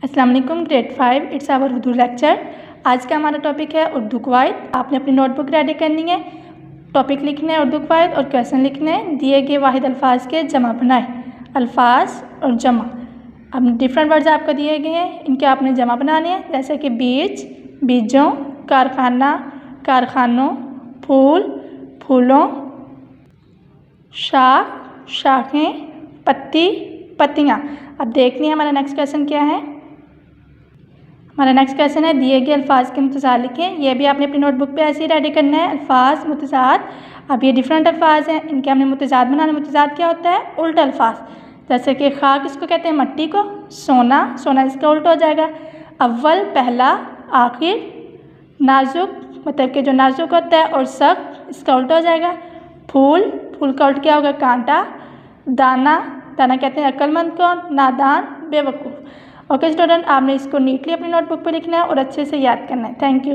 अस्सलाम वालेकुम grade 5 it's our Urdu lecture. आज का हमारा टॉपिक है उर्दू कवायद। आपने अपनी नोटबुक रेडी करनी है, टॉपिक लिखना है उर्दू कवायद और क्वेश्चन लिखने हैं। दिए गए वाहिद अल्फाज के जमा बनाए, अल्फाज और जमा। अब डिफरेंट वर्ड्स आपको दिए गए हैं, इनके आपने जमा बनाने हैं, जैसे कि बीज, बीजों, कारखाना, कारखानों, फूल, फूलों, शाख, शाखें, पत्ती, पत्तियाँ। अब देखनी है हमारा नेक्स्ट क्वेश्चन क्या है। हमारा नेक्स्ट क्वेश्चन है दिए गए अल्फाज के मुतज़ाद लिखें। ये भी आपने अपनी नोटबुक पे ऐसे ही रेडी करना है, अल्फाज मुतज़ाद। अब ये डिफरेंट अल्फाज हैं, इनके हमने मुतज़ाद बनाना। मुतज़ाद क्या होता है? उल्टा अल्फाज। जैसे कि खाक इसको कहते हैं मट्टी को, सोना, सोना इसका उल्टा हो जाएगा। अव्वल पहला, आखिर, नाजुक मतलब कि जो नाजुक होता है, और सख्त इसका उल्टा हो जाएगा। फूल, फूल का उल्टा क्या होगा? कांटा। दाना, दाना कहते हैं अक्लमंद को, नादान, बेवकूफ़। ओके स्टूडेंट, आपने इसको नीटली अपनी नोटबुक पर लिखना है और अच्छे से याद करना है। Thank you.